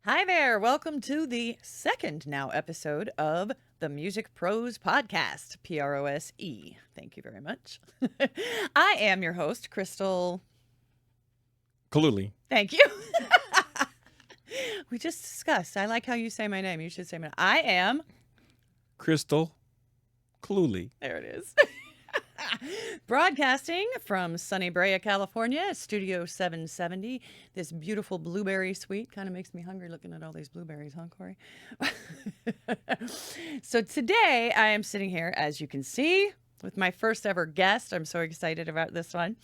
Hi there. Welcome to the second now episode of the Music Prose Podcast, Prose. Thank you very much. I am your host, Crystal. Kaluli. Thank you. We just discussed. I like how you say my name. You should say my name. I am Crystal Kaluli. There it is. Broadcasting from sunny Brea, California, Studio 770. This beautiful blueberry suite kind of makes me hungry looking at all these blueberries, huh, Cori? So today I am sitting here, as you can see, with my first ever guest. I'm so excited about this one.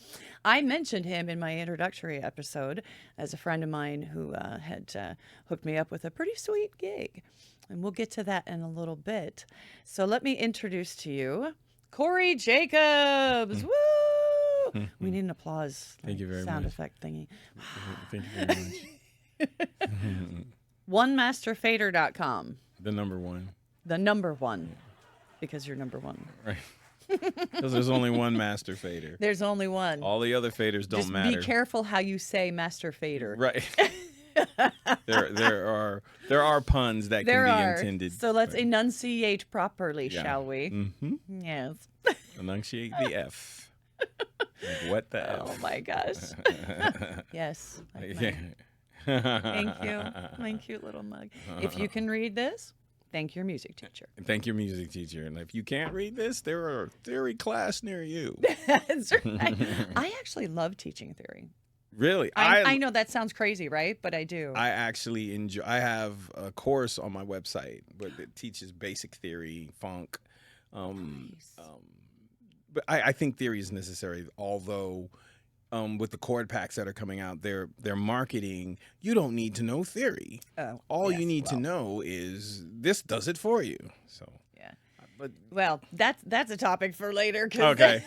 I mentioned him in my introductory episode as a friend of mine who had hooked me up with a pretty sweet gig. And we'll get to that in a little bit. So let me introduce to you Cori Jacobs. Woo! We need an applause. Thank you very sound much. effect thingy. Thank you very much. OneMasterFader.com. The number one. The number one. Because you're number one. Right. Because there's only one master fader. There's only one. All the other faders don't Just matter. be careful how you say master fader. Right. there are puns that There can be are. intended. So let's Right. enunciate properly, Yeah. shall we? Mm-hmm. Yes. Enunciate the F. Like, what the F? Oh my gosh. Yes. Like Yeah. Thank you. My cute little mug. If you can read this, thank your music teacher. Thank your music teacher. And if you can't read this, there are theory class near you. That's right. I actually love teaching theory. Really? I know that sounds crazy, right? But I do. I actually enjoy. I have a course on my website that teaches basic theory, funk. Nice. But I think theory is necessary. Although, with the chord packs that are coming out, they're marketing. You don't need to know theory. Oh, All yes, you need to well, know is this does it for you. So. Yeah. But Well, that's a topic for later. 'Cause okay.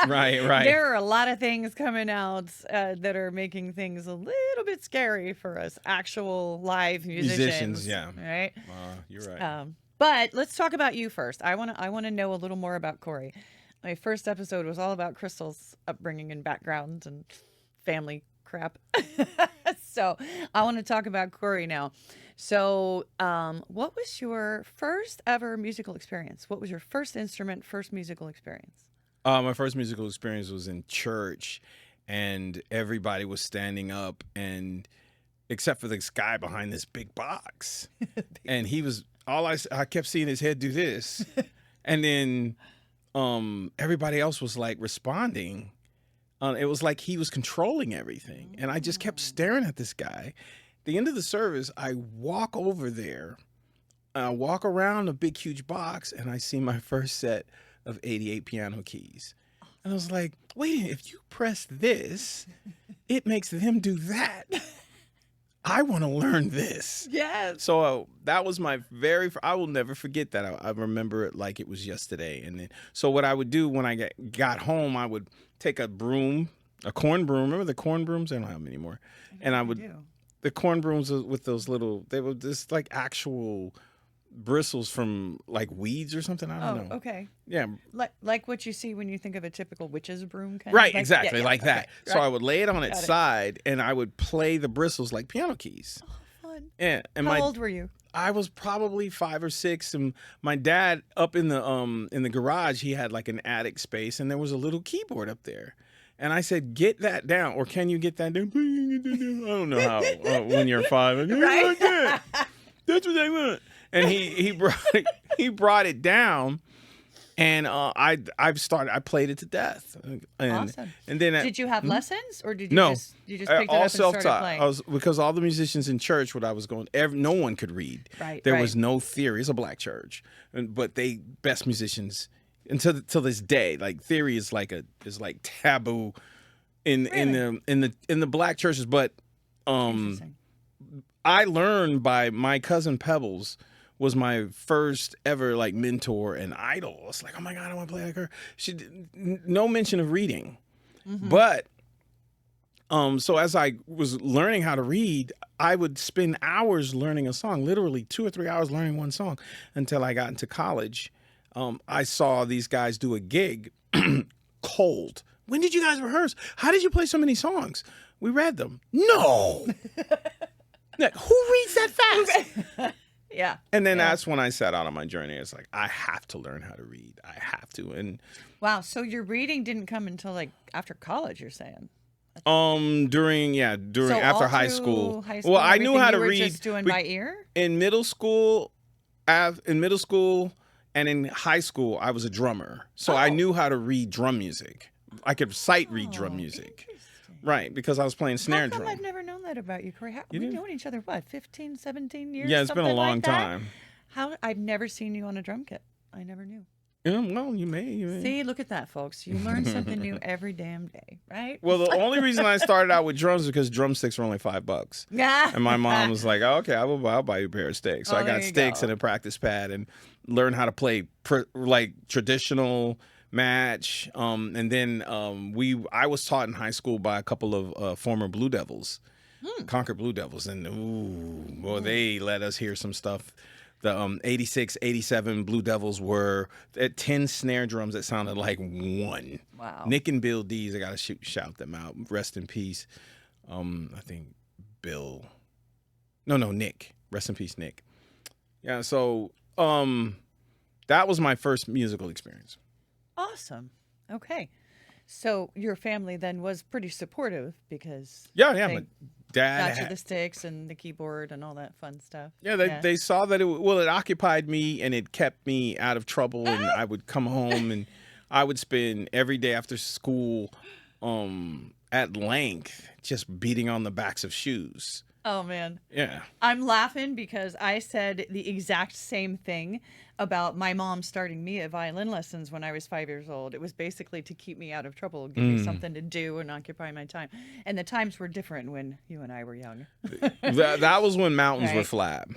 Right. There are a lot of things coming out that are making things a little bit scary for us actual live musicians. Yeah. Right. You're right. But let's talk about you first. I want to know a little more about Cori. My first episode was all about Crystal's upbringing and background and family crap. So I want to talk about Cori now. So what was your first ever musical experience? What was your first instrument, first musical experience? My first musical experience was in church, and everybody was standing up, and except for this guy behind this big box, and he was I kept seeing his head do this, and then everybody else was like responding. It was like he was controlling everything, and I just kept staring at this guy. At the end of the service, I walk over there, I walk around a big huge box, and I see my first set of 88 piano keys. And I was like, wait, if you press this, it makes them do that. I want to learn this. Yes. So that was my I will never forget that. I remember it like it was yesterday. And then, so what I would do when I got home, I would take a broom, a corn broom. Remember the corn brooms? I don't have them anymore. And I would, the corn brooms with those little, they were just like actual bristles from like weeds or something. I don't know. Okay. Yeah. Like what you see when you think of a typical witch's broom kind Right, of thing? exactly, Yeah, like that. okay, So right. I would lay it on Got its it. side, and I would play the bristles like piano keys. Fun. Yeah, and How old were you? I was probably 5 or 6, and my dad up in the garage, he had like an attic space, and there was a little keyboard up there. And I said, "Get that down, or can you get that down?" Please get that down. I don't know how when you're 5. Like, Right? That's what I want. And he brought it down, and I played it to death. And, Awesome. And then Did you have lessons, or did you no, just picked it up all and started self-taught. playing? Because all the musicians in church, what I was going, no one could read. Right, There right. was no theory. It's a black church, but they best musicians until this day. Like theory is like taboo in the black churches. But Interesting. I learned by my cousin Pebbles. Was my first ever like mentor and idol. It's like, oh my God, I want to play like her. She did no mention of reading, but so as I was learning how to read, I would spend hours learning a song, literally 2 or 3 hours learning one song until I got into college. I saw these guys do a gig cold. When did you guys rehearse? How did you play so many songs? We read them. No. Like, who reads that And then Yeah. that's when I set out on my journey. It's like, I have to learn how to read. I have to. And Wow. So your reading didn't come until like after college, you're saying? during So after all high through school. high school Well, and I knew everything, how you to were read just doing We- by ear? in middle school. In middle school and in high school, I was a drummer, so I knew how to read drum music. I could sight read drum music, Interesting. right? Because I was playing snare How come drum. I've never known that about you, Corey? We've didn't? known each other, what, 15, 17 years? Yeah, it's been a something long like that? time. How I've never seen you on a drum kit. I never knew. Yeah, well, you may. See, look at that, folks. You learn something new every damn day, right? Well, the only reason I started out with drums is because drumsticks were only $5. Yeah. And my mom was like, "Oh, okay, I'll buy you a pair of sticks." So Oh, I there got you sticks go. and a practice pad and learned how to play like traditional match. And then I was taught in high school by a couple of former Blue Devils, Concord Blue Devils, and boy, they let us hear some stuff. The 86, 87 Blue Devils were at 10 snare drums that sounded like one. Wow. Nick and Bill Dees, I gotta shout them out. Rest in peace. I think Bill. No, Nick. Rest in peace, Nick. Yeah, so that was my first musical experience. Awesome. Okay. So your family then was pretty supportive because Yeah, they my dad. got you the sticks and the keyboard and all that fun stuff. Yeah, they saw that it occupied me and it kept me out of trouble, and I would come home and I would spend every day after school at length just beating on the backs of shoes. Oh man. Yeah. I'm laughing because I said the exact same thing about my mom starting me at violin lessons when I was 5 years old. It was basically to keep me out of trouble, give me something to do and occupy my time. And the times were different when you and I were young. that was when mountains were Right. flat.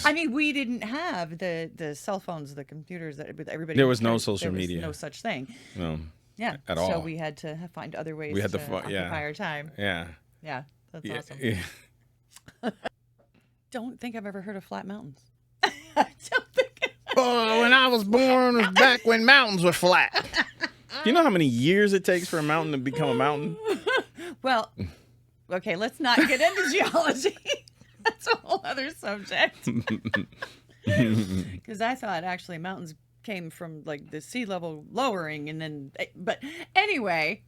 I mean, we didn't have the cell phones, the computers that everybody. There was no carried. social There was media. No such thing. No. Yeah. At So all. we had to find other ways We had to to occupy yeah. our time. Yeah. Yeah. That's Yeah. awesome. Yeah. Don't think I've ever heard of flat mountains. I don't think. Oh, when I was born was back when mountains were flat. You know how many years it takes for a mountain to become a mountain? Well, okay, let's not get into geology. That's a whole other subject. Because I thought actually mountains came from like the sea level lowering and then, but anyway,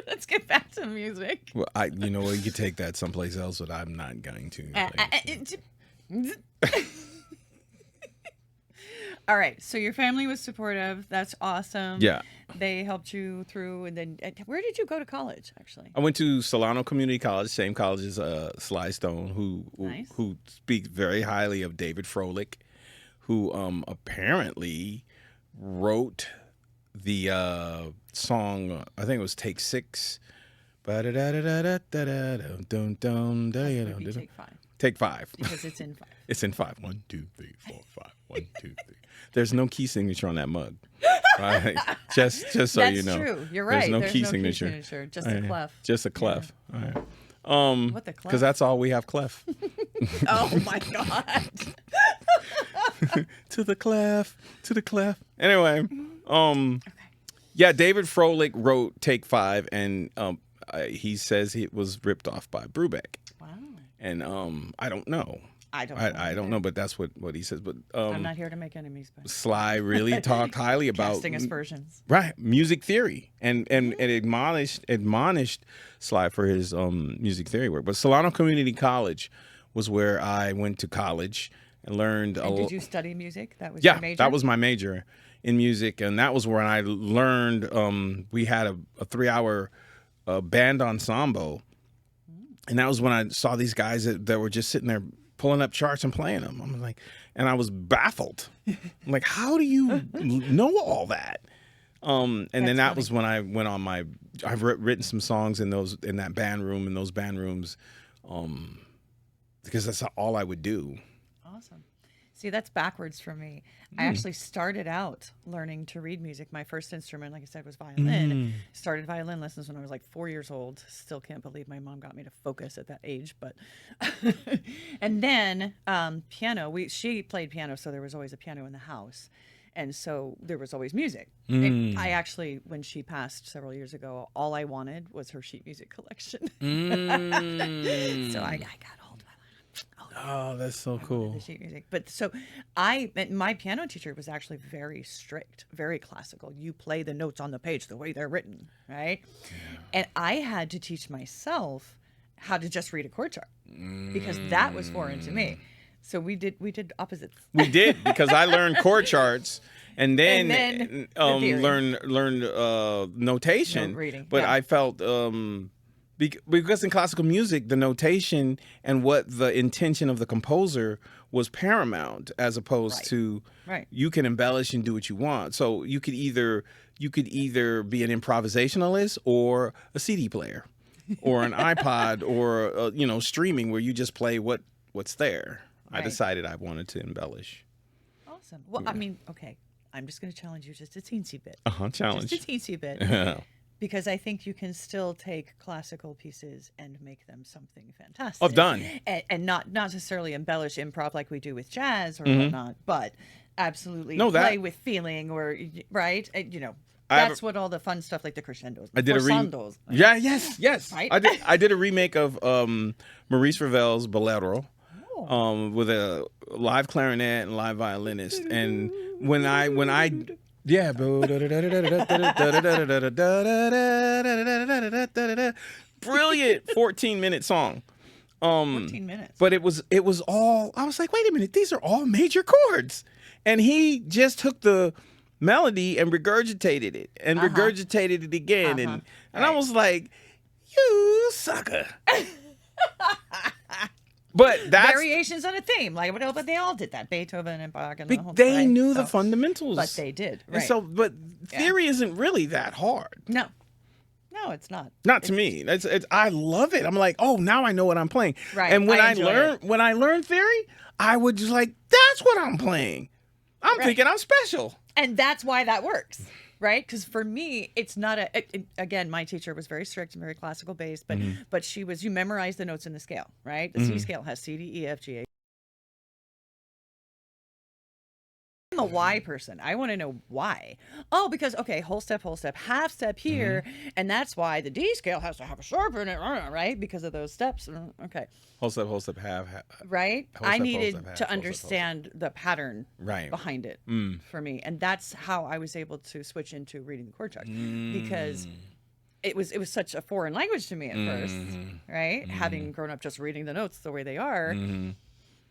let's get back to music. Well, you know what? You could take that someplace else, but I'm not going to. All right, so your family was supportive. That's awesome. Yeah. They helped you through, and then where did you go to college? Actually, I went to Solano Community College, same college as Sly Stone, Nice. who speaks very highly of David Froelich, who apparently wrote the song. I think it was Take Six. would be take five Take Five. because it's in five. It's in five. 1, 2, 3, 4, 5. 1, 2, 3. There's no key signature on that mug. Right? Just so That's you know. true. You're right. There's no key signature. Just a clef. Just a clef. All right. What the clef? Because that's all we have, clef. Oh my god. To the clef. Anyway, yeah, David Froelich wrote Take Five, and he says it was ripped off by Brubeck. Wow. And I don't know. I don't know. I don't know, but that's what he says. But I'm not here to make enemies, but Sly really talked highly about casting aspersions. right music theory and admonished Sly for his music theory work. But Solano Community College was where I went to college and learned. And did you study music? That was Yeah, your major? that was my major in music, and that was where I learned. We had a 3-hour band ensemble, and that was when I saw these guys that were just sitting there pulling up charts and playing them. I'm like, and I was baffled. I'm like, how do you know all that? And then that was when I went on I've written some songs in that band room, in those band rooms, because that's all I would do. Awesome. See, that's backwards for me. I actually started out learning to read music. My first instrument, like I said, was violin. Started violin lessons when I was like 4 years old. Still can't believe my mom got me to focus at that age. But and then piano. She played piano, so there was always a piano in the house, and so there was always music. And I actually, when she passed several years ago, all I wanted was her sheet music collection. So I got hold of it. Oh Oh, that's so I wanted cool. the sheet music. But so my piano teacher was actually very strict, very classical. You play the notes on the page the way they're written, right? And I had to teach myself how to just read a chord chart because that was foreign to me. So we did opposites. We did, because I learned chord charts and then, then the theory. learned notation. Note reading, But yeah. I felt because in classical music, the notation and what the intention of the composer was paramount, as opposed Right. to Right. you can embellish and do what you want. So you could either be an improvisationalist or a CD player, or an iPod, or streaming, where you just play what's there. I Right. decided I wanted to embellish. Awesome. Well, I mean, okay. I'm just going to challenge you just a teensy bit. Challenge. Just a teensy bit. Because I think you can still take classical pieces and make them something fantastic. Oh, done. And not necessarily embellish improv like we do with jazz or whatnot, but absolutely No, that- play with feeling, or right. And, I have that's what all the fun stuff like the crescendos. I did Glossandos. Yeah, yes. Right? I did a remake of Maurice Ravel's Bolero. Oh. With a live clarinet and live violinist, and when I yeah, brilliant 14-minute song. 14 minutes. But it was all, I was like, wait a minute, these are all major chords, and he just took the melody and regurgitated it and regurgitated it again, and I was like, you sucker. But that's Variations on a theme, but they all did that. Beethoven and Bach and the whole they right? knew the So- fundamentals. But they did, And right? so, but theory isn't really that hard. No, it's not. Not to me. It's I love it. I'm like, oh, now I know what I'm playing. Right, And when I I enjoy learn it. when I learn theory, I would just like, that's what I'm playing. I'm Right. thinking I'm special. And that's why that works, right? Because for me, it's not again, my teacher was very strict and very classical based, but you memorize the notes in the scale, right? The C scale has C, D, E, F, G, A. I'm a why person. I want to know why. Oh, because whole step, half step here, and that's why the D scale has to have a sharp in it, right? Because of those steps. Okay, Whole step, half. right? Whole I step, needed half, whole to step, understand the pattern Right. behind it for me, and that's how I was able to switch into reading the chord chart because it was such a foreign language to me at first, right? Having grown up just reading the notes the way they are.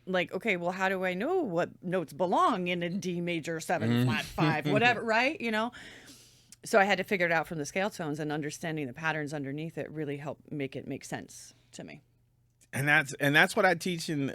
Like, okay, well, how do I know what notes belong in a D major 7 flat 5, whatever, right? So I had to figure it out from the scale tones, and understanding the patterns underneath it really helped make it make sense to me. And that's what I teach in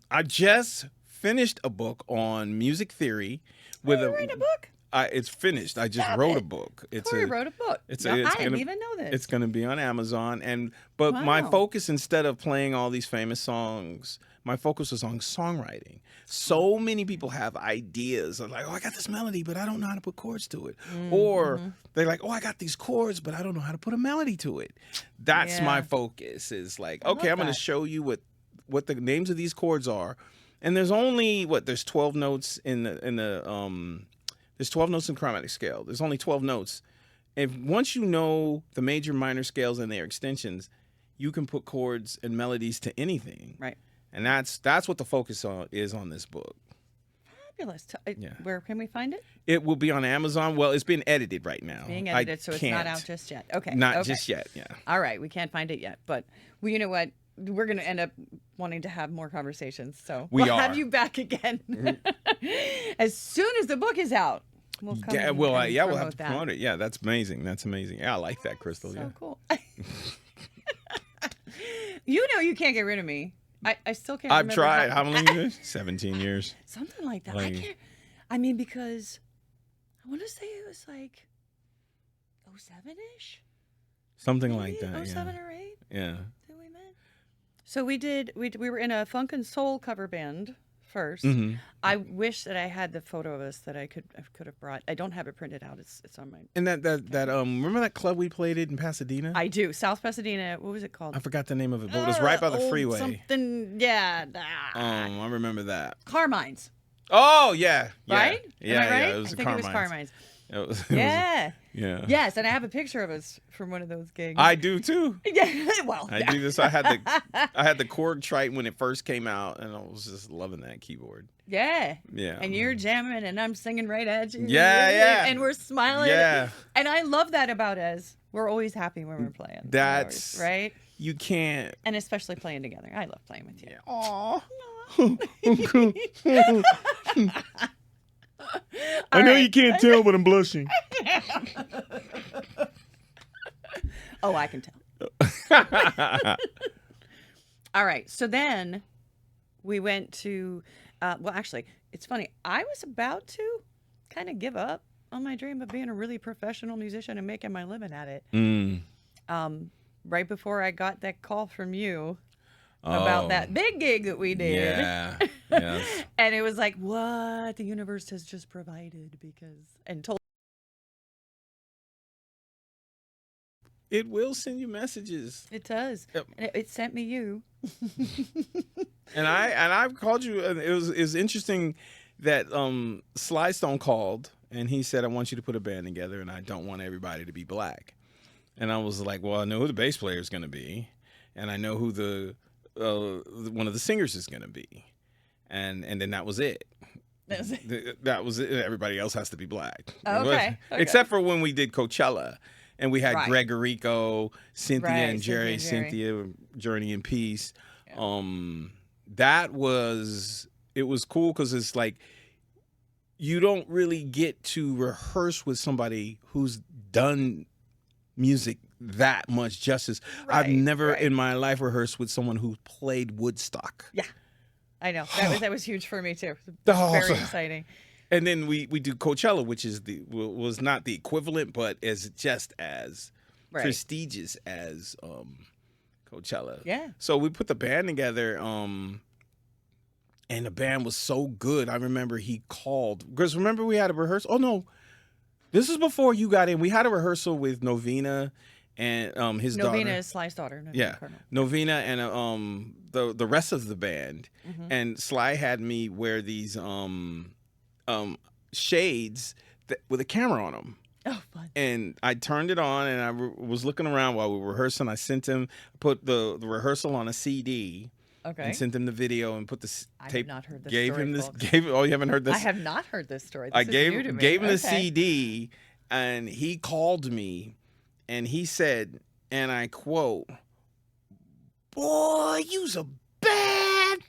I just finished a book on music theory with You write a book? It's finished. I just Stop wrote a it. book. Cori wrote a book. It's I it's didn't gonna- even know this. It's going to be on Amazon, but my Wow. focus, instead of playing all these famous songs, my focus was on songwriting. So many people have ideas of like, oh, I got this melody, but I don't know how to put chords to it. Or they're like, oh, I got these chords, but I don't know how to put a melody to it. That's my Yeah. focus. Is like, I okay, love I'm going to that. show you what the names of these chords are, and there's only there's 12 notes in the there's 12 notes in chromatic scale. There's only 12 notes. Once you know the major, minor scales and their extensions, you can put chords and melodies to anything. Right. And that's what the focus is on this book. Fabulous. Yeah. Where can we find it? It will be on Amazon. Well, it's been edited right now. Being I edited, so it's not can't. out just yet. Okay. Not okay. just yet, yeah. All right, we can't find it yet, but you know what? We're going to end up wanting to have more conversations, so We we'll are. have you back again as soon as the book is out. We'll come Yeah, and- we'll and we'll promote have to that. promote it. Yeah, that's amazing. That's amazing. Yeah, I like that, Crystal. So yeah. cool. You can't get rid of me. I still can't. I've remember tried. How many years? 17 years. Something like that. I Like- can't. I mean, because I want to say it was like 07-ish. Something like that. 07 Yeah. or 8. Yeah. That we met. So we were in a funk and soul cover band first. Mhm. I wish that I had the photo of us that I could have brought. I don't have it printed out. It's on my. And that remember that club we played in Pasadena? I do. South Pasadena. What was it called? I forgot the name of it, but it was right by the Old freeway. Something. Yeah. I remember that. Carmine's. Oh yeah. Right? Yeah, Am I right? yeah. It was I a think it was Carmine's. Carmine's. Yeah. Yeah. Yes, and I have a picture of us from one of those gigs. I do too. Yeah. Well, I do this. I had the Korg Trite when it first came out, and I was just loving that keyboard. Yeah. Yeah. And you're jamming, and I'm singing right at you. Yeah. And we're smiling. Yeah. And I love that about us. We're always happy when we're playing. That's always, right. You can't. And especially playing together. I love playing with you. Yeah. Aw. I know you can't tell, but I'm blushing. Oh, I can tell. All right. So then we went to, well, actually, it's funny. I was about to kind of give up on my dream of being a really professional musician and making my living at it. Right before I got that call from you about that big gig that we did. Yeah. Yes. And it was like, what? The universe has just provided and told. It will send you messages. It does. Yep. And it sent me you. And I called you. And it was interesting that Sly Stone called and he said, I want you to put a band together and I don't want everybody to be black. And I was like, well, I know who the bass player is going to be, and I know who the one of the singers is going to be, and then that was it. That was it. Everybody else has to be black. Okay. Except for when we did Coachella, and we had Right. Gregorico, Cynthia and Jerry, Cynthia, Journey in Peace. Yeah. It was cool because it's like you don't really get to rehearse with somebody who's done music that much justice. Right, I've never in my life rehearsed with someone who played Woodstock. Yeah, I know. That was huge for me too. Oh, Very exciting. And then we do Coachella, which was not the equivalent, but is just as prestigious as Coachella. Yeah. So we put the band together, and the band was so good. I remember he called because remember we had a rehearsal. Oh no, this is before you got in. We had a rehearsal with Novena and his daughter. Novena is Sly's daughter. Novena and the rest of the band. Mm-hmm. And Sly had me wear these shades with a camera on them. Oh, fun. And I turned it on and I was looking around while we were rehearsing. I put the rehearsal on a CD. Okay. And sent him the video and put the tape. I have not heard this gave story, him this. folks. Oh, you haven't heard this? I have not heard this story. This I is gave new to me. gave him the Okay. CD, and he called me, and he said, and I quote, "Boy, you's a bad."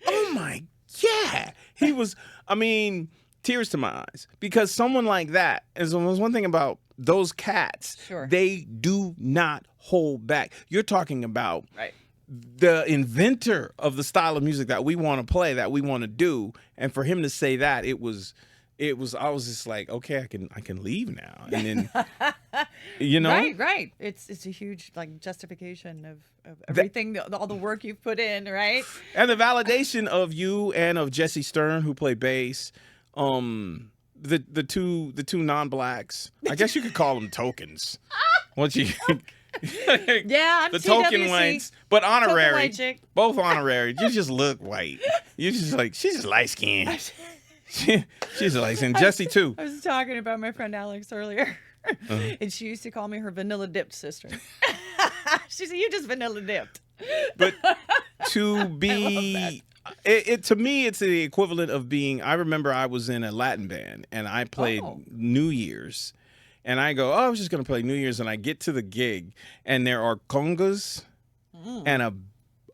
Oh my yeah, he was. I mean, tears to my eyes because someone like that is one thing about those cats. Sure. They do not hold back. You're talking about Right. the inventor of the style of music that we want to play, that we want to do, and for him to say that, it was. I was just like, okay, I can leave now, and then, you know, right. It's a huge like justification of everything, all the work you've put in, right? And the validation of you and of Jesse Stern, who play bass, the two non-blacks. I guess you could call them tokens. Once you. Yeah, I'm the TWC. token whites, but honorary, Token white chick. both honorary. You just look white. You just like she's just light skinned. She's light skinned. Jesse too. I was talking about my friend Alex earlier, and she used to call me her vanilla dipped sister. She said, "You just vanilla dipped." But to be, to me, it's the equivalent of being. I remember I was in a Latin band and I played New Year's. And I go, I was just going to play New Year's. And I get to the gig, and there are congas and a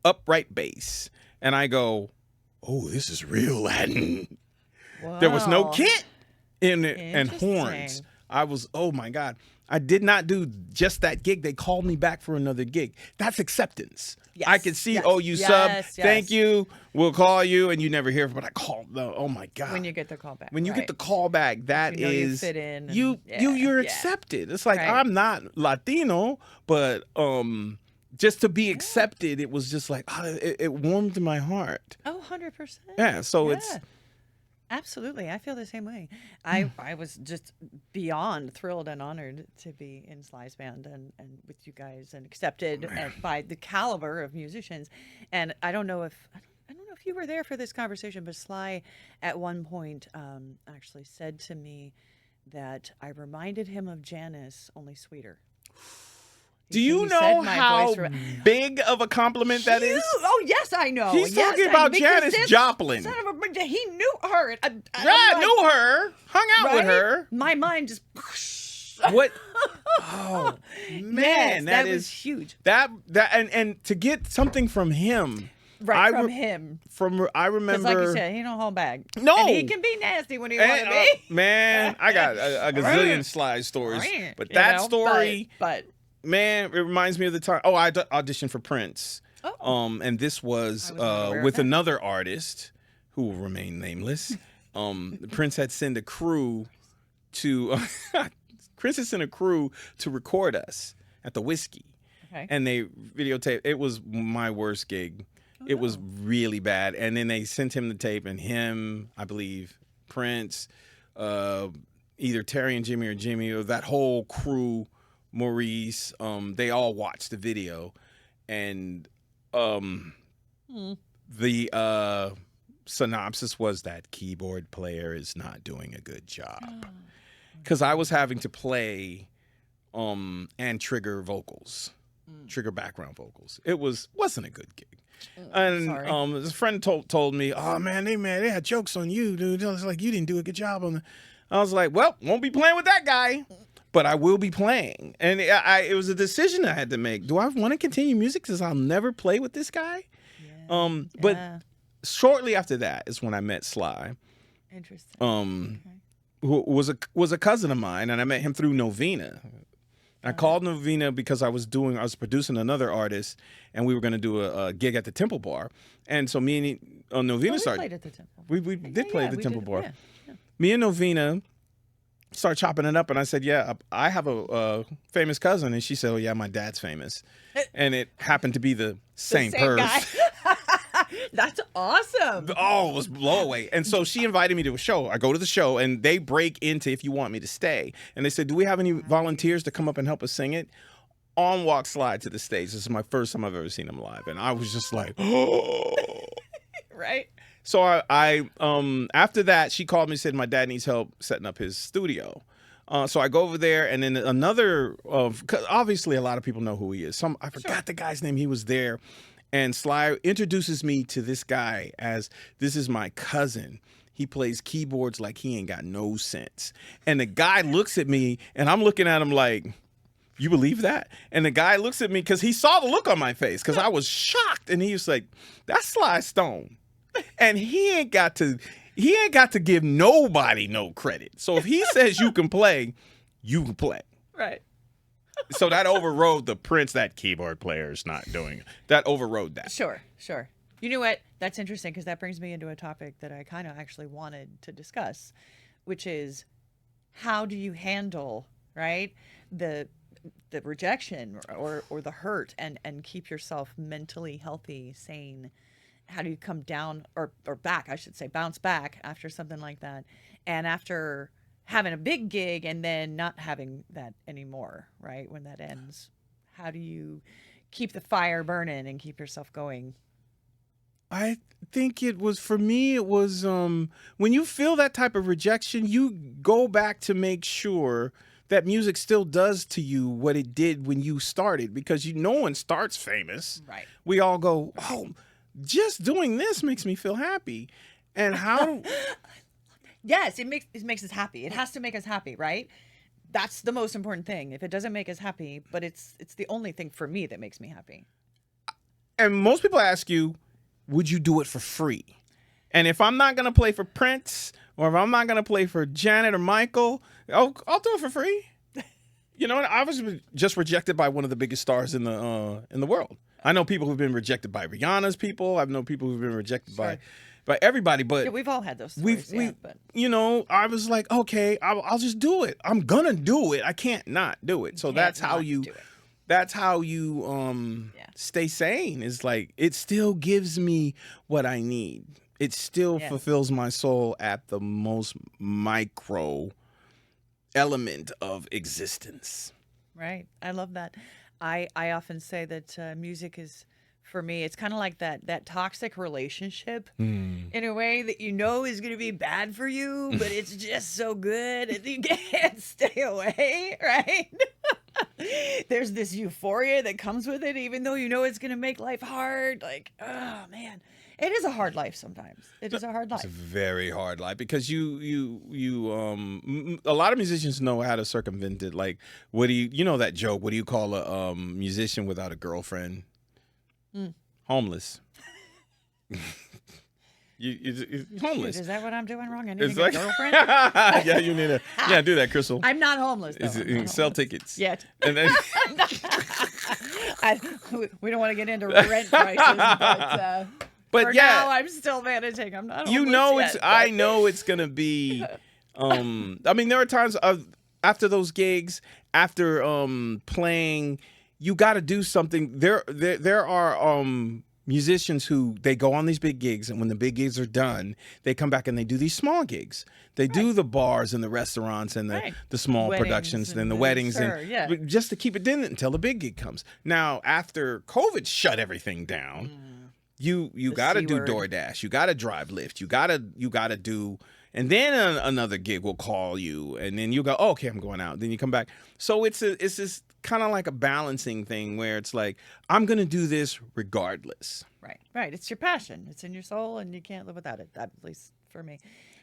upright bass. And I go, oh, this is real Latin. Wow. There was no kit in it and horns. Interesting. I was, oh, my God. I did not do just that gig. They called me back for another gig. That's acceptance. Yes, I could see, yes, oh, you yes, sub. yes. Thank you. We'll call you. And you never hear from it. But I called. Oh, my God. When you get the call back. When you get the call back, that you know you is fit in and- you're yeah. accepted. It's like Right. I'm not Latino, but just to be accepted, it was just like it warmed my heart. Oh, 100%. Yeah, so it's Absolutely. I feel the same way. I was just beyond thrilled and honored to be in Sly's band and with you guys and accepted by the caliber of musicians. And I don't know if if you were there for this conversation, but Sly at one point actually said to me that I reminded him of Janice, only sweeter. Do you He said know my how voice big of a compliment that is? Oh, yes, I know. He's Yes, talking I about because Janis this Joplin. Son of a bitch, he knew her. I Knew her, hung out with her. My mind just. What? Oh man, Yes, that was huge. That and to get something from him, Right from him. I Because, remember, like you said, he don't hold back. No. And he can be nasty when he want to be. Man, I got a gazillion Sly stories, but that story, but man, it reminds me of the time. Oh, I auditioned for Prince. Oh. And this was not aware of with that. another artist who will remain nameless. Prince had sent a crew to record us at the Whiskey. Okay. And they videotaped. It was my worst gig. It was really bad. And then they sent him the tape, and him, I believe, Prince, either Terry and Jimmy or Jimmy, or that whole crew, Maurice, they all watched the video. And the synopsis was that keyboard player is not doing a good job. Because I was having to play and trigger vocals. Trigger background vocals. It wasn't a good gig. And this friend told me, "Oh man, they had jokes on you, dude. It was like you didn't do a good job on the." I was like, "Well, won't be playing with that guy, but I will be playing." And it was a decision I had to make. Do I want to continue music since I'll never play with this guy? Yeah. But shortly after that is when I met Sly. Interesting. Who was a cousin of mine, and I met him through Novena. I called Novena because I was producing another artist, and we were going to do a gig at the Temple Bar. And so me and Novena started. We played at the Temple. We did play at the Temple Bar. Yeah. Me and Novena started chopping it up, and I said, "Yeah, I have a famous cousin," and she said, "Oh yeah, my dad's famous," and it happened to be the same person. Guy. That's awesome. Oh, it was blow away. And so she invited me to a show. I go to the show, and they break into If You Want Me to Stay. And they said, "Do we have any volunteers to come up and help us sing it?" On walk Slide to the stage. This is my first time I've ever seen him live. And I was just like, oh. Right. So I after that, she called me and said, "My dad needs help setting up his studio." So I go over there, and then another, 'cause obviously a lot of people know who he is. I forgot the guy's name. He was there. And Sly introduces me to this guy as, "This is my cousin. He plays keyboards like he ain't got no sense." And the guy looks at me, and I'm looking at him like, "You believe that?" And the guy looks at me because he saw the look on my face because I was shocked. And he was like, "That's Sly Stone. And he ain't got to give nobody no credit. So if he says you can play, you can play." Right. So that overrode the Prince, that keyboard player is not doing. That overrode that. Sure. You know what? That's interesting because that brings me into a topic that I kind of actually wanted to discuss, which is how do you handle, right, the rejection or the hurt and keep yourself mentally healthy, sane? How do you come down or back, I should say, bounce back after something like that, and after having a big gig and then not having that anymore, right? When that ends, how do you keep the fire burning and keep yourself going? I think it was when you feel that type of rejection, you go back to make sure that music still does to you what it did when you started, because no one starts famous. Right. We all go, "Oh, just doing this makes me feel happy." And how Yes, it makes us happy. It has to make us happy, right? That's the most important thing. If it doesn't make us happy, but it's the only thing for me that makes me happy. And most people ask you, would you do it for free? And if I'm not going to play for Prince, or if I'm not going to play for Janet or Michael, I'll do it for free. You know, I was just rejected by one of the biggest stars in the world. I know people who've been rejected by Rihanna's people. I've known people who've been rejected by everybody, but Yeah, we've all had those stories. But you know, I was like, okay, I'll just do it. I'm gonna do it. I can't not do it. So that's how you stay sane. Is like, it still gives me what I need. It still fulfills my soul at the most micro element of existence. Right. I love that. I often say that music is for me. It's kind of like that toxic relationship Mm. in a way that you know is going to be bad for you, but it's just so good and you can't stay away, right? There's this euphoria that comes with it, even though you know it's going to make life hard. Like, oh man, it is a hard life sometimes. It is a hard It's a life. very hard life because a lot of musicians know how to circumvent it. Like, what do you know that joke? What do you call a musician without a girlfriend? Mm. Homeless. You're homeless. Shoot, is that what I'm doing wrong? I need It's to get like a girlfriend. yeah, you need to do that, Crystal. I'm not homeless. Though. I'm not Sell homeless tickets. yet. And then We don't want to get into rent prices, but for yeah, now I'm still managing. I'm not. you homeless know yet, I know it's gonna be. I mean, there are times after those gigs, after playing, you got to do something. There are musicians who they go on these big gigs, and when the big gigs are done, they come back and they do these small gigs. They do the bars and the restaurants and the small Weddings productions and the and weddings sure, and yeah. just to keep it in until the big gig comes. Now, after COVID shut everything down, you got to C do word. DoorDash, you got to drive Lyft, you got to do. And then another gig will call you, and then you go, oh, okay, I'm going out. Then you come back. So it's this kind of like a balancing thing where it's like, I'm going to do this regardless. Right. It's your passion. It's in your soul, and you can't live without it. At least for me.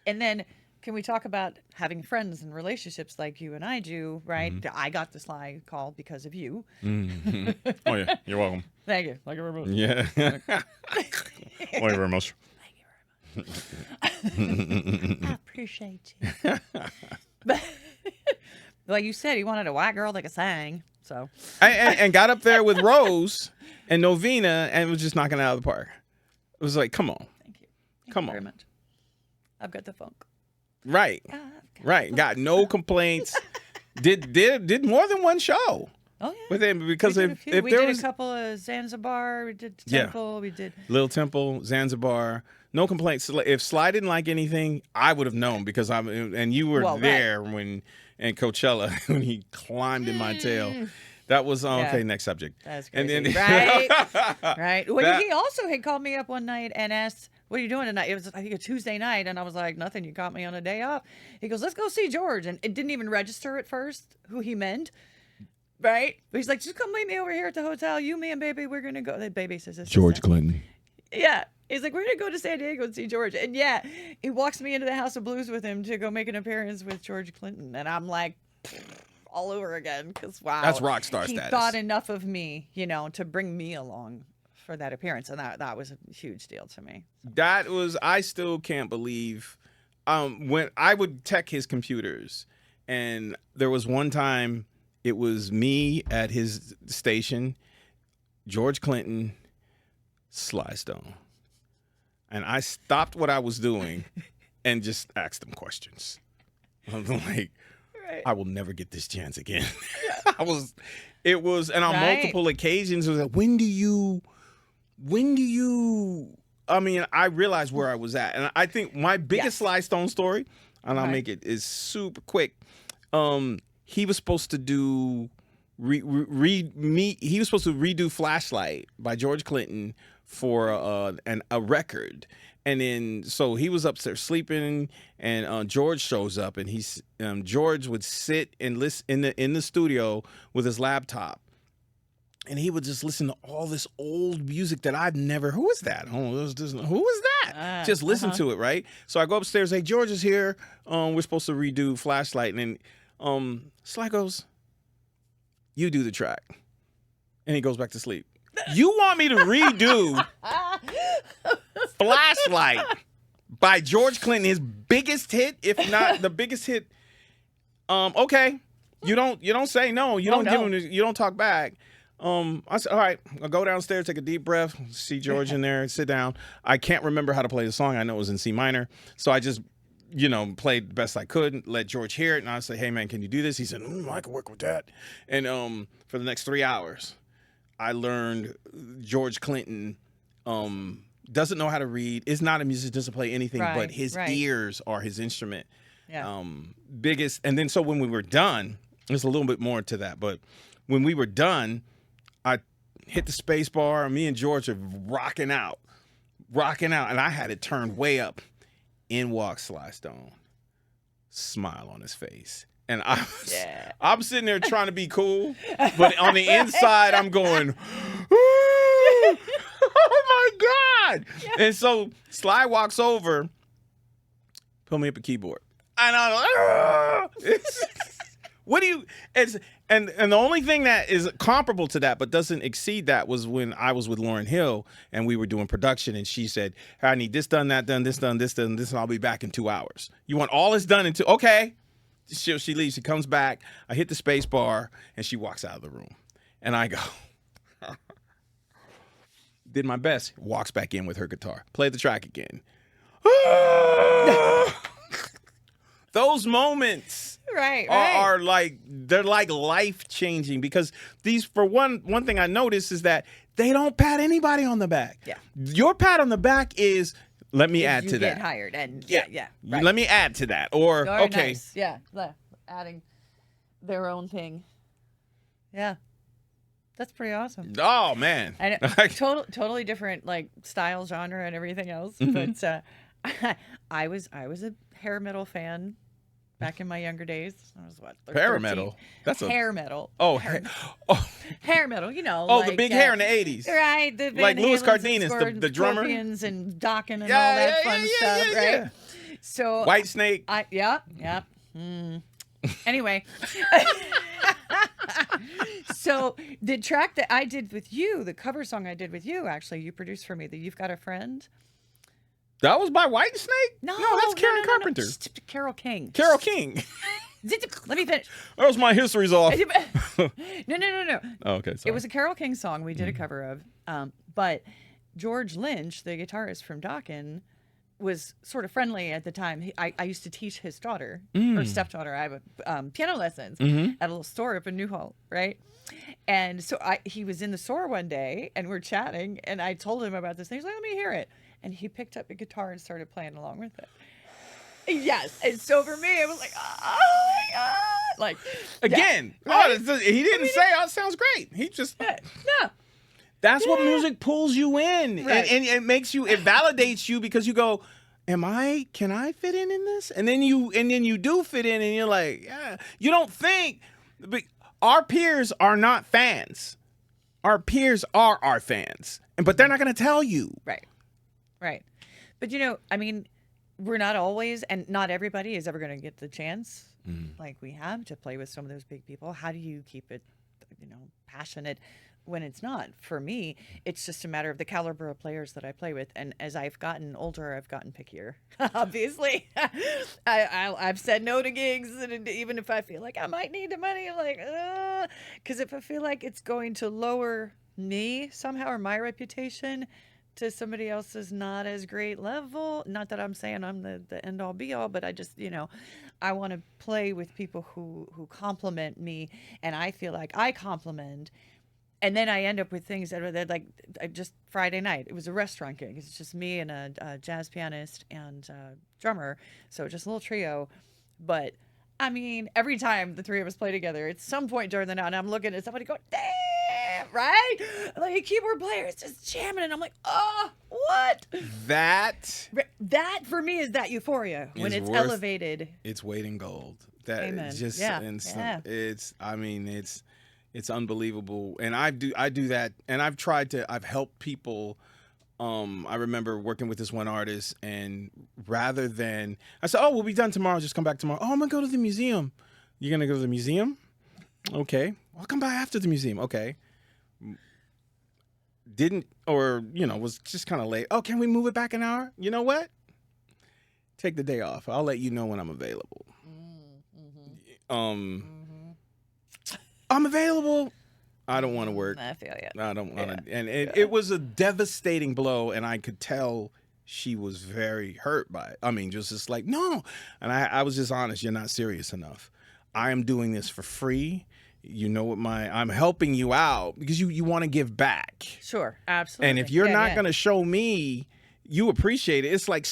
And then, can we talk about having friends and relationships like you and I do? Right. I got the Sly call because of you. Mm-hmm. Oh, yeah. You're welcome. Thank you. Thank you very much. Yeah. Thank you very much. I appreciate you. But like you said, he wanted a white girl that could sing. So and got up there with Rose and Novena and was just knocking it out of the park. It was like, come on. thank you. Come Thank you on. very much. I've got the funk. Right. I've got Right. the Got funk. no complaints. Did more than one show Oh yeah. with him because we did if we there did was a couple of Zanzibar. We did Yeah. Temple. We did. Little Temple, Zanzibar, no complaints. If Sly didn't like anything, I would have known because and you were Well, right. there when and Coachella when he climbed in my tail. That was okay. Yeah. Next subject. That's And crazy. then Right. Well, That- he also had called me up one night and asked, "What are you doing tonight?" It was, I think, a Tuesday night, and I was like, "Nothing. You caught me on a day off." He goes, "Let's go see George," and it didn't even register at first who he meant. Right. But he's like, "Just come meet me over here at the hotel. You, me, and baby, we're gonna go." The baby says, this George Clinton. Yeah. He's like, "We're gonna go to San Diego and see George." And yeah, he walks me into the House of Blues with him to go make an appearance with George Clinton, and I'm like, all over again, because wow, That's rock star he status. thought enough of me, to bring me along for that appearance, and that was a huge deal to me. That was, I still can't believe when I would tech his computers, and there was one time it was me at his station, George Clinton, Sly Stone, and I stopped what I was doing and just asked them questions. I'm like, Right. I will never get this chance again. It was, and on Right. multiple occasions, it was like, when do you, I mean, I realized where I was at. And I think my biggest Yes. Sly Stone story, and I'll Right. make it is super quick. He was supposed to do, he was supposed to redo Flashlight by George Clinton for a record. And then, so he was upstairs sleeping, and George shows up, and George would sit and listen in the studio with his laptop, and he would just listen to all this old music that I'd never. Who is that? Oh, who is that? Just listen to it, right? So I go upstairs. Hey, George is here. We're supposed to redo Flashlight, and then Sly goes, "You do the track," and he goes back to sleep. You want me to redo Flashlight by George Clinton, his biggest hit, if not the biggest hit? Okay. You don't say no. You don't give him. You don't talk back. I said, all right. I'll go downstairs, take a deep breath, see George in there, sit down. I can't remember how to play the song. I know it was in C minor, so I just played the best I could, let George hear it, and I say, hey man, can you do this? He said, I can work with that. And for the next 3 hours, I learned George Clinton doesn't know how to read, is not a musician, doesn't play anything, but his ears are his instrument. Yeah. Biggest. And then so when we were done, there's a little bit more to that, but when we were done, hit the space bar. Me and George are rocking out, and I had it turned way up. In walks Sly Stone, smile on his face, and I'm sitting there trying to be cool, but on the inside I'm going, oh my God! Yeah. And so Sly walks over, pull me up a keyboard, and I'm like, what do you? And the only thing that is comparable to that but doesn't exceed that was when I was with Lauryn Hill and we were doing production and she said, I need this done, that done, this done, this done, this, and I'll be back in 2 hours. You want all this done in 2? Okay. She leaves. She comes back. I hit the space bar and she walks out of the room. And I go, did my best. Walks back in with her guitar. Play the track again. Those moments are like, they're like life-changing because these, for one thing I noticed is that they don't pat anybody on the back. Yeah. Your pat on the back is, let me add to that. You get hired and right. Let me add to that. Or, very okay. Nice. Yeah. Adding their own thing. Yeah. That's pretty awesome. Oh, man. I know, totally different like style, genre, and everything else. Mm-hmm. But I was a hair metal fan back in my younger days. I was what? Hair metal? That's hair metal. Oh, hair metal. You know. Oh, like, the big hair in the 80s. Right. The like Louis Cardenas, the drummer. Scorpions and Dokken and all that fun stuff. Right. Yeah. So White Snake. Yeah. Anyway. So the track that I did with you, the cover song I did with you, actually, you produced for me, the You've Got a Friend. That was by White Snake? No, that's Karen Carpenter. No. Carole King. Carole King. Let me finish. That was my history's off. No. Oh, okay, sorry. It was a Carole King song we did a cover of. But George Lynch, the guitarist from Dokken, was sort of friendly at the time. I used to teach his daughter, or stepdaughter. I have piano lessons at a little store up in Newhall, right? And so he was in the store one day, and we're chatting, and I told him about this thing. He's like, let me hear it. And he picked up a guitar and started playing along with it. Yes. And so for me, it was like, oh my God. Like, again, right? He didn't say, oh, it sounds great. He just, no. That's what music pulls you in. Right. And it makes you, it validates you because you go, can I fit in this? And then you do fit in and you're like, yeah. You don't think, our peers are not fans. Our peers are our fans. But they're not going to tell you. Right. But, I mean, we're not always, and not everybody is ever going to get the chance like we have to play with some of those big people. How do you keep it, passionate when it's not? For me, it's just a matter of the caliber of players that I play with. And as I've gotten older, I've gotten pickier, obviously. I've said no to gigs, and even if I feel like I might need the money, I'm like, because if I feel like it's going to lower me somehow or my reputation to somebody else's not as great level. Not that I'm saying I'm the end all be all, but I just, I want to play with people who compliment me, and I feel like I compliment. And then I end up with things that are like just Friday night. It was a restaurant gig. It's just me and a jazz pianist and a drummer. So just a little trio. But I mean, every time the three of us play together, at some point during the night, I'm looking at somebody going, damn, right? Like a keyboard player is just jamming, and I'm like, oh, what? That for me is that euphoria when it's elevated. It's weight in gold. That Amen. Just Yeah. It's unbelievable. And I do that, and I've helped people. I remember working with this one artist, and rather than, I said, oh, we'll be done tomorrow, just come back tomorrow. Oh, I'm gonna go to the museum. You're gonna go to the museum? Okay. I'll come by after the museum. Okay. Was just kind of late. Oh, can we move it back an hour? You know what? Take the day off. I'll let you know when I'm available. I'm available. I don't want to work. I feel you. I don't want to. And it was a devastating blow, and I could tell she was very hurt by it. I mean, just like, no. And I was just honest. You're not serious enough. I am doing this for free. I'm helping you out because you want to give back. Sure, absolutely. And if you're not going to show me, you appreciate it. It's like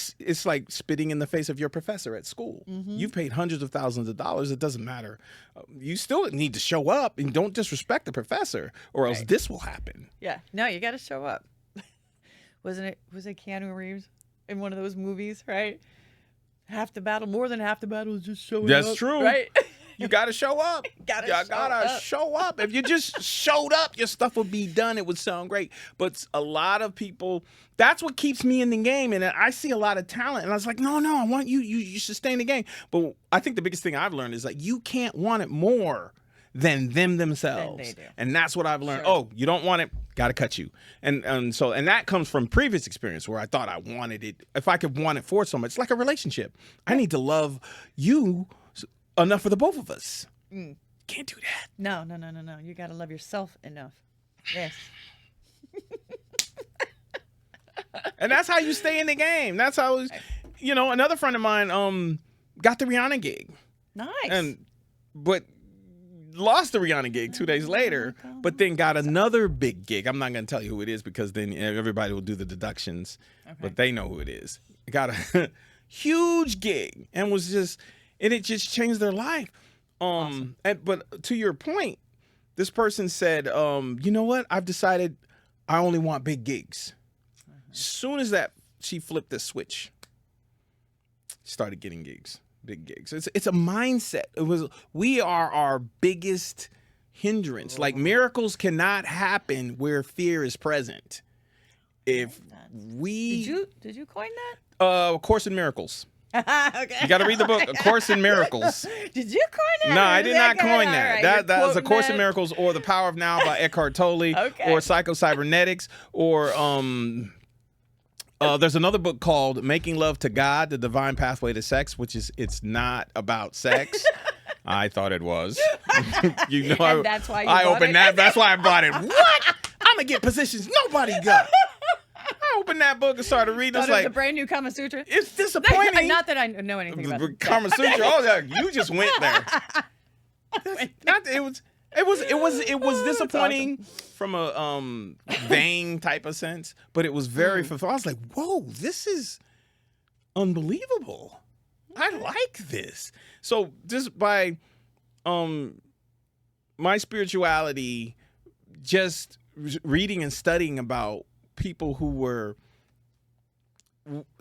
spitting in the face of your professor at school. Mm-hmm. You've paid hundreds of thousands of dollars. It doesn't matter. You still need to show up and don't disrespect the professor, or else this will happen. Yeah. No, you got to show up. Was it Keanu Reeves in one of those movies, right? Half the battle, more than half the battle is just showing up. That's true. Right? You got to show up. Gotta show up. If you just showed up, your stuff would be done. It would sound great. But a lot of people, that's what keeps me in the game. And I see a lot of talent. And I was like, no, I want you. You should stay in the game. But I think the biggest thing I've learned is like, you can't want it more than them themselves. Than they do. And that's what I've learned. Sure. Oh, you don't want it, got to cut you. And that comes from previous experience where I thought I wanted it. If I could want it for so much, it's like a relationship. I need to love you enough for the both of us. Can't do that. No. You got to love yourself enough. Yes. And that's how you stay in the game. That's how, another friend of mine got the Rihanna gig. Nice. But lost the Rihanna gig 2 days later, but then got another big gig. I'm not going to tell you who it is because then everybody will do the deductions, but they know who it is. Got a huge gig and it just changed their life. Awesome. But to your point, this person said, you know what? I've decided I only want big gigs. Soon as she flipped the switch, started getting gigs. Big gigs. It's a mindset. We are our biggest hindrance. Like miracles cannot happen where fear is present. If we did you coin A Course in Miracles. that? Okay. You got to read the book, A Course in Miracles. Did you coin that? No, Or I is did not good? coin All that. right, That you're was A quoting Course in that? Miracles, or The Power of Now by Eckhart Tolle, Okay. or Psycho-Cybernetics, or there's another book called Making Love to God, The Divine Pathway to Sex, it's not about sex. I thought it was. And that's why you I bought opened it? that. That's why I bought it. What? I'm going to get positions nobody got. I opened that book and started reading. It's Thought it was like, a brand new Kama Sutra. it's disappointing. Not that I know anything about it. Kama Sutra. Oh, yeah, you just went there. It was disappointing from a vain type of sense, but it was very fulfilling. I was like, whoa, this is unbelievable. I like this. So just by my spirituality, just reading and studying about people who were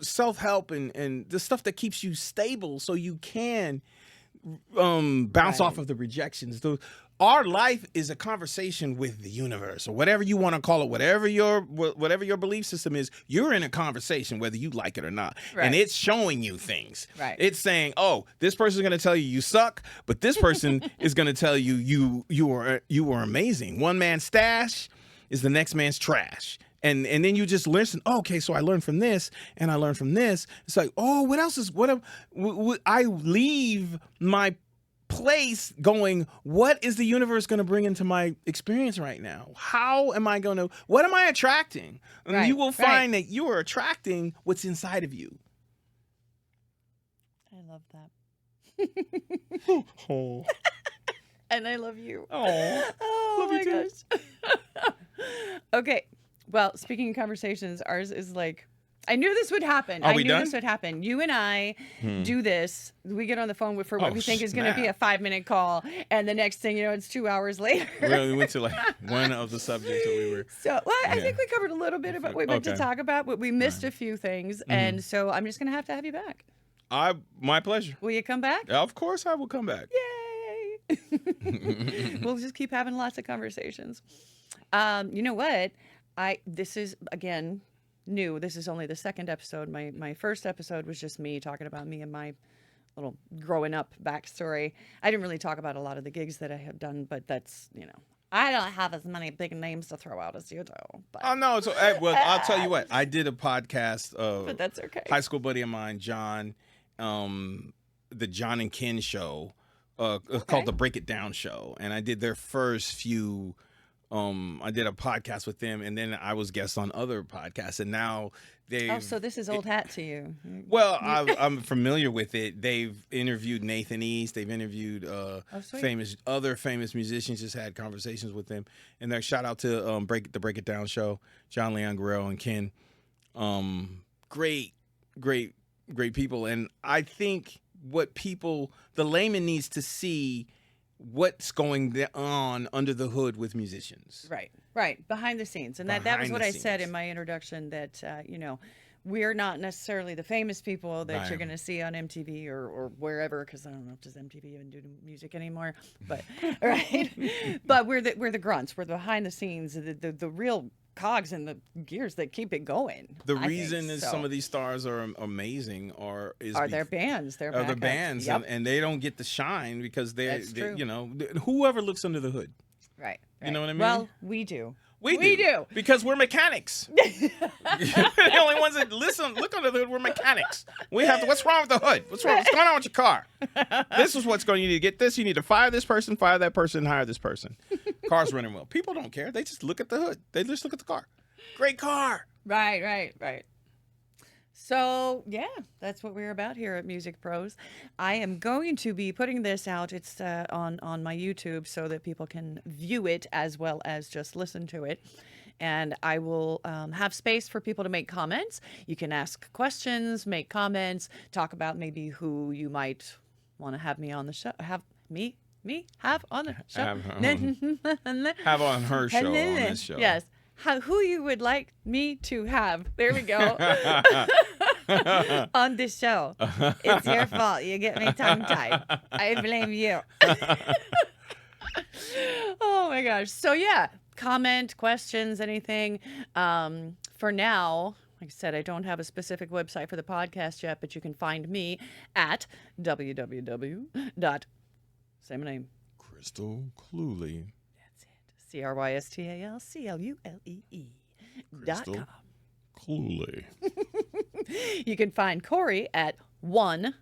self-help and the stuff that keeps you stable so you can bounce off of the rejections. Our life is a conversation with the universe, or whatever you want to call it, whatever your belief system is. You're in a conversation whether you like it or not, and it's showing you things. Right. It's saying, "Oh, this person's going to tell you suck, but this person is going to tell you are amazing." One man's stash is the next man's trash. And then you just listen. Oh, okay, so I learned from this, and I learned from this. It's like, oh, what else is I leave my place going, what is the universe going to bring into my experience right now? How am I going to? What am I attracting? And you will find that you are attracting what's inside of you. I love that. Oh. And I love you. Oh, love you my too. gosh. Okay. Well, speaking of conversations, ours is like, I knew this would happen. Are we I knew done? this would happen. You and I do this. We get on the phone for what we think is going to be a 5-minute call. And the next thing you know, it's 2 hours later. We went to like one of the subjects that we were. So, well, I think we covered a little bit about what we meant to talk about, but we missed a few things. And so I'm just going to have you back. My pleasure. Will you come back? Of course I will come back. Yay! We'll just keep having lots of conversations. You know what? This is, again, new. This is only the second episode. My first episode was just me talking about me and my little growing up backstory. I didn't really talk about a lot of the gigs that I have done, but that's, I don't have as many big names to throw out as you do. But. Oh, no. So, well, I'll tell you what. I did a podcast but that's okay. High school buddy of mine, John, the John and Ken show, called the Break It Down Show. And I did their first few I did a podcast with them, and then I was guest on other podcasts, and now so this is old hat to you. Well, I'm familiar with it. They've interviewed Nathan East. They've interviewed other famous musicians. Just had conversations with them, and their shout out to the Break It Down Show, John Leon Guerrero and Ken great, great, great people. And I think the layman needs to see what's going on under the hood with musicians. Right. Behind the scenes. And that was Behind what the I said in scenes. my introduction that, we're not necessarily the famous people that you're Right. going to see on MTV or wherever, because I don't know if does MTV even do music anymore, but right. But we're the grunts. We're the behind the scenes, the real cogs and the gears that keep it going. The I think reason is so. some of these stars are amazing Are their bands, their the backups. bands, Yep. and they don't get the shine because That's true. whoever looks under the hood. Right. You know what I mean? Well, we do. We do because we're mechanics. The only ones that look under the hood. We're mechanics. We have to. What's wrong with the hood? What's wrong? What's going on with your car? This is what's going. You need to get this. You need to fire this person, fire that person, hire this person. Car's running well. People don't care. They just look at the hood. They just look at the car. Great car. Right. So, yeah, that's what we're about here at Music Prose. I am going to be putting this out. It's on my YouTube so that people can view it as well as just listen to it. And I will have space for people to make comments. You can ask questions, make comments, talk about maybe who you might want to have me on the show. Have on the show. Have on her show on this show. Yes. Who you would like me to have. There we go. On this show. It's your fault. You get me tongue-tied. I blame you. Oh, my gosh. So, yeah, comment, questions, anything. For now, like I said, I don't have a specific website for the podcast yet, but you can find me at Say my name. Crystal Cluley. CrystalClulee.com. Cluley. You can find Cori at number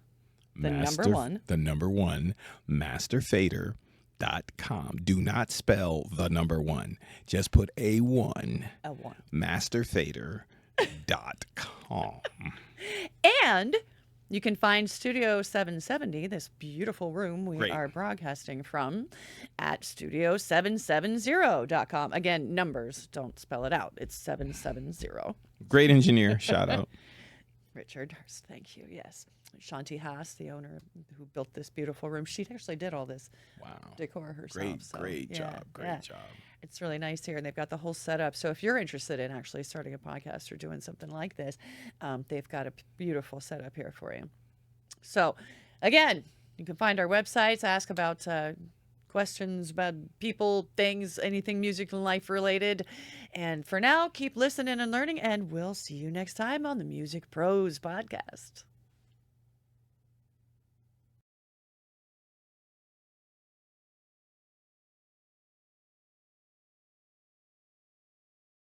one, masterfader.com. Do not spell the number one. Just put A1. Masterfader.com. And you can find Studio 770, this beautiful room we are broadcasting from, at studio770.com. Again, numbers, don't spell it out. It's 770. Great engineer. Shout out. Richard Hurst, thank you. Yes. Shanti Haas, the owner who built this beautiful room, she actually did all this decor herself. Great job. It's really nice here, and they've got the whole setup. So if you're interested in actually starting a podcast or doing something like this, they've got a beautiful setup here for you. So, again, you can find our websites, ask about questions about people, things, anything music and life related. And for now, keep listening and learning, and we'll see you next time on the Music Prose podcast.